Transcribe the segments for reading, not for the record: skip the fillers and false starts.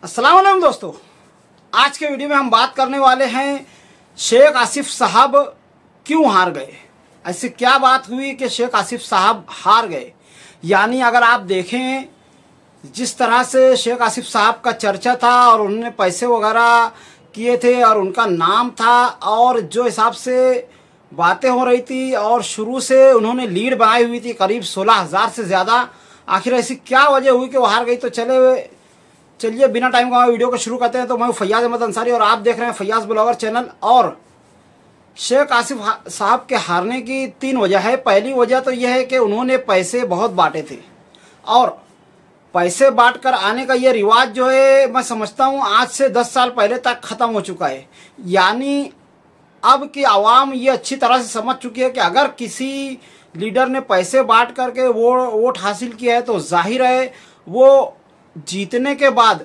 अस्सलाम वालेकुम दोस्तों, आज के वीडियो में हम बात करने वाले हैं शेख आसिफ साहब क्यों हार गए। ऐसी क्या बात हुई कि शेख आसिफ साहब हार गए। यानी अगर आप देखें जिस तरह से शेख आसिफ साहब का चर्चा था और उन्होंने पैसे वगैरह किए थे और उनका नाम था और जो हिसाब से बातें हो रही थी और शुरू से उन्होंने लीड बनाई हुई थी करीब 16,000 से ज़्यादा, आखिर ऐसी क्या वजह हुई कि वो हार गई। तो चलिए बिना टाइम का वीडियो को शुरू करते हैं। तो मैं फैयाज अहमद अंसारी और आप देख रहे हैं फैयाज ब्लॉगर चैनल। और शेख आसिफ साहब के हारने की 3 वजह है। पहली वजह तो यह है कि उन्होंने पैसे बहुत बांटे थे और पैसे बांट कर आने का ये रिवाज जो है मैं समझता हूँ आज से 10 साल पहले तक ख़त्म हो चुका है। यानी अब की आवाम ये अच्छी तरह से समझ चुकी है कि अगर किसी लीडर ने पैसे बांट करके वोट हासिल किया है तो जाहिर है वो जीतने के बाद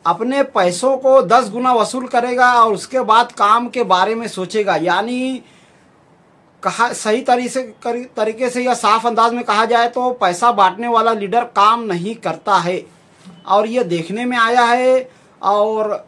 अपने पैसों को 10 गुना वसूल करेगा और उसके बाद काम के बारे में सोचेगा। यानी कहा सही तरीके से या साफ अंदाज में कहा जाए तो पैसा बांटने वाला लीडर काम नहीं करता है और ये देखने में आया है। और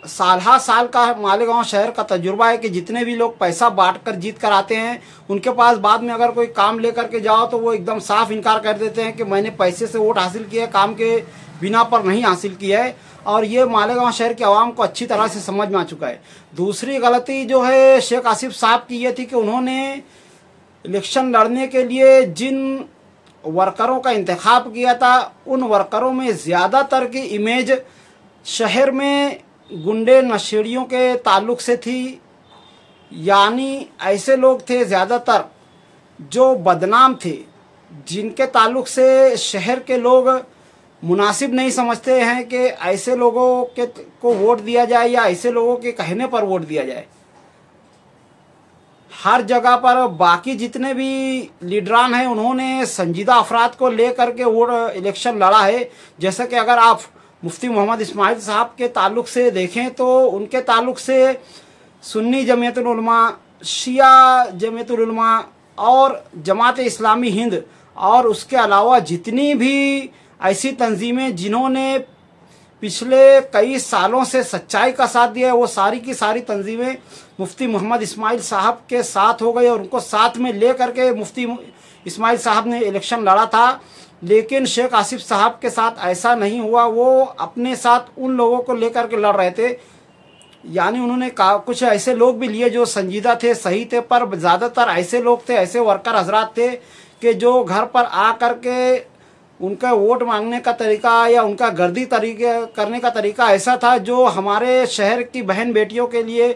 साल का मालेगांव शहर का तजुर्बा है कि जितने भी लोग पैसा बांटकर जीत कर आते हैं उनके पास बाद में अगर कोई काम लेकर के जाओ तो वो एकदम साफ इनकार कर देते हैं कि मैंने पैसे से वोट हासिल किया, काम के बिना पर नहीं हासिल किया है। और ये मालेगांव शहर के आवाम को अच्छी तरह से समझ में आ चुका है। दूसरी गलती जो है शेख आसिफ साहब की ये थी कि उन्होंने इलेक्शन लड़ने के लिए जिन वर्करों का इंतखाब किया था उन वर्करों में ज़्यादातर की इमेज शहर में गुंडे नशेड़ियों के ताल्लुक से थी। यानी ऐसे लोग थे ज़्यादातर जो बदनाम थे, जिनके ताल्लुक से शहर के लोग मुनासिब नहीं समझते हैं कि ऐसे लोगों को वोट दिया जाए या ऐसे लोगों के कहने पर वोट दिया जाए। हर जगह पर बाकी जितने भी लीडरान हैं उन्होंने संजीदा अफराद को लेकर के वोट इलेक्शन लड़ा है। जैसे कि अगर आप मुफ्ती मोहम्मद इस्माइल साहब के ताल्लुक से देखें तो उनके ताल्लुक से सुन्नी जमीयतुल उलमा, शिया जमीयतुल उलमा और जमात इस्लामी हिंद और उसके अलावा जितनी भी ऐसी तंजीमें जिन्होंने पिछले कई सालों से सच्चाई का साथ दिया है वो सारी की सारी तंजीमें मुफ्ती मोहम्मद इस्माइल साहब के साथ हो गई और उनको साथ में ले करके मुफ्ती इस्माइल साहब ने इलेक्शन लड़ा था। लेकिन शेख आसिफ साहब के साथ ऐसा नहीं हुआ, वो अपने साथ उन लोगों को लेकर के लड़ रहे थे। यानी उन्होंने कुछ ऐसे लोग भी लिए जो संजीदा थे, सही थे, पर ज़्यादातर ऐसे लोग थे, ऐसे वर्कर हजरात थे कि जो घर पर आ करके उनका वोट मांगने का तरीका या उनका गर्दी करने का तरीका ऐसा था जो हमारे शहर की बहन बेटियों के लिए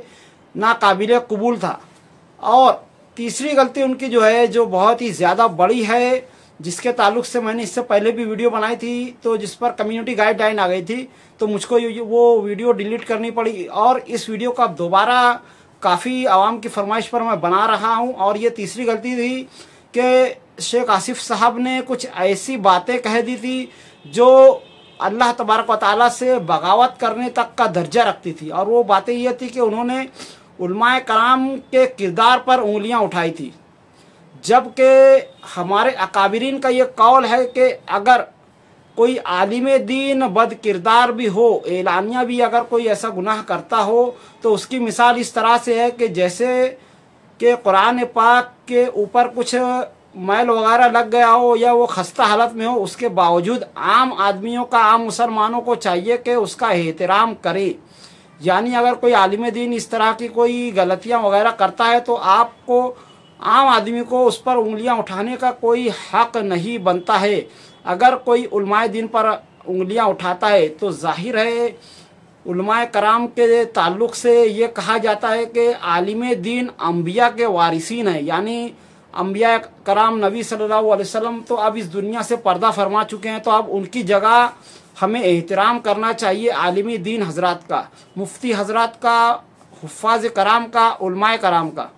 नाकाबिले कबूल था। और तीसरी गलती उनकी जो है जो बहुत ही ज़्यादा बड़ी है, जिसके ताल्लुक से मैंने इससे पहले भी वीडियो बनाई थी तो जिस पर कम्युनिटी गाइडलाइन आ गई थी तो मुझको वो वीडियो डिलीट करनी पड़ी और इस वीडियो का दोबारा काफ़ी आवाम की फरमाइश पर मैं बना रहा हूँ। और ये तीसरी गलती थी कि शेख आसिफ साहब ने कुछ ऐसी बातें कह दी थी जो अल्लाह तबारक व तआला से बगावत करने तक का दर्जा रखती थी। और वो बातें ये थी कि उन्होंने उलमाए कराम के किरदार पर उंगलियां उठाई थी, जबकि हमारे अकाबिरीन का ये कौल है कि अगर कोई आलिम दीन बद किरदार भी हो, एलानिया भी अगर कोई ऐसा गुनाह करता हो तो उसकी मिसाल इस तरह से है कि जैसे कि कुरान पाक के ऊपर कुछ मैल वगैरह लग गया हो या वो खस्ता हालत में हो, उसके बावजूद आम आदमियों का, आम मुसलमानों को चाहिए कि उसका एहतराम करे। यानी अगर कोई आलिम दीन इस तरह की कोई गलतियां वगैरह करता है तो आपको आम आदमी को उस पर उंगलियां उठाने का कोई हक नहीं बनता है। अगर कोई उलमाए दीन पर उंगलियां उठाता है तो जाहिर है उलमाए कराम के ताल्लुक से ये कहा जाता है कि आलिम दीन अंबिया के वारिसीन है। यानी अंबिया कराम नबी सल्लल्लाहु अलैहि वसल्लम तो अब इस दुनिया से पर्दा फरमा चुके हैं, तो अब उनकी जगह हमें एहतराम करना चाहिए आलिमी दीन हजरात का, मुफ्ती हजरात का, हुफ़ाज़ कराम का, उलमाए कराम का।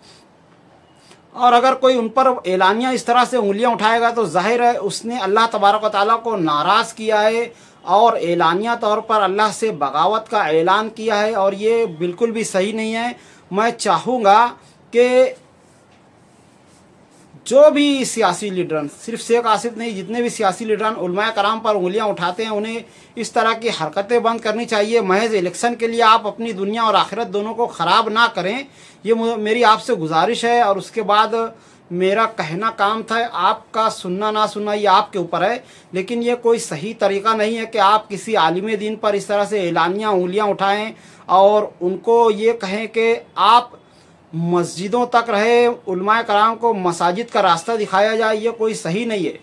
और अगर कोई उन पर एलानिया इस तरह से उंगलियां उठाएगा तो जाहिर है उसने अल्लाह तबारक व तआला को नाराज़ किया है और एलानिया तौर पर अल्लाह से बगावत का ऐलान किया है और ये बिल्कुल भी सही नहीं है। मैं चाहूँगा कि जो भी सियासी लीडरन, सिर्फ शेख आसिफ नहीं, जितने भी सियासी लीडरन उलमाए कराम पर उंगलियां उठाते हैं, उन्हें इस तरह की हरकतें बंद करनी चाहिए। महज इलेक्शन के लिए आप अपनी दुनिया और आखिरत दोनों को ख़राब ना करें, ये मेरी आपसे गुजारिश है। और उसके बाद मेरा कहना काम था, आपका सुनना ना सुनना ये आपके ऊपर है, लेकिन ये कोई सही तरीका नहीं है कि आप किसी आलिम दीन पर इस तरह से एलानियाँ उंगलियाँ उठाएँ और उनको ये कहें कि आप मस्जिदों तक रहे, उलमाए कराम को मसाजिद का रास्ता दिखाया जाए, ये कोई सही नहीं है।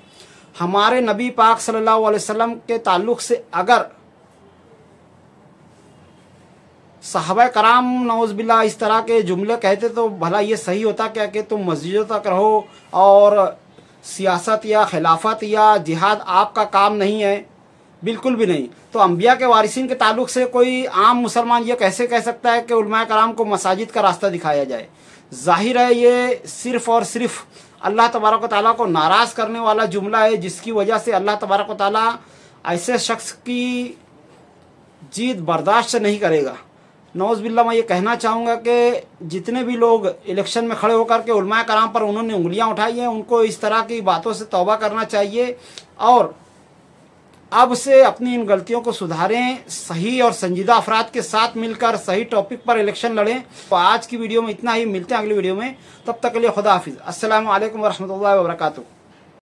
हमारे नबी पाक सल्लल्लाहु अलैहि वसल्लम के ताल्लुक से अगर सहाबा कराम नौज़बिल्ला इस तरह के जुमले कहते तो भला ये सही होता क्या कि तुम मस्जिदों तक रहो और सियासत या खिलाफत या जिहाद आपका काम नहीं है? बिल्कुल भी नहीं। तो अंबिया के वारिसिन के ताल्लुक से कोई आम मुसलमान ये कैसे कह सकता है कि उलमाए कराम को मसाजिद का रास्ता दिखाया जाए? जाहिर है ये सिर्फ़ और सिर्फ अल्लाह तबारक व तआला को नाराज़ करने वाला जुमला है, जिसकी वजह से अल्लाह तबारक व तआला ऐसे शख्स की जीत बर्दाश्त नहीं करेगा। नौज़ बिल्ला, मैं ये कहना चाहूँगा कि जितने भी लोग इलेक्शन में खड़े होकर के उलमाए कराम पर उन्होंने उंगलियाँ उठाई हैं, उनको इस तरह की बातों से तौबा करना चाहिए और अब से अपनी इन गलतियों को सुधारें, सही और संजीदा अफराद के साथ मिलकर सही टॉपिक पर इलेक्शन लड़ें। तो आज की वीडियो में इतना ही, मिलते हैं अगली वीडियो में, तब तक के लिए खुदा हाफिज़। अस्सलामु अलैकुम वरहमतुल्लाहि वबरकातुहू।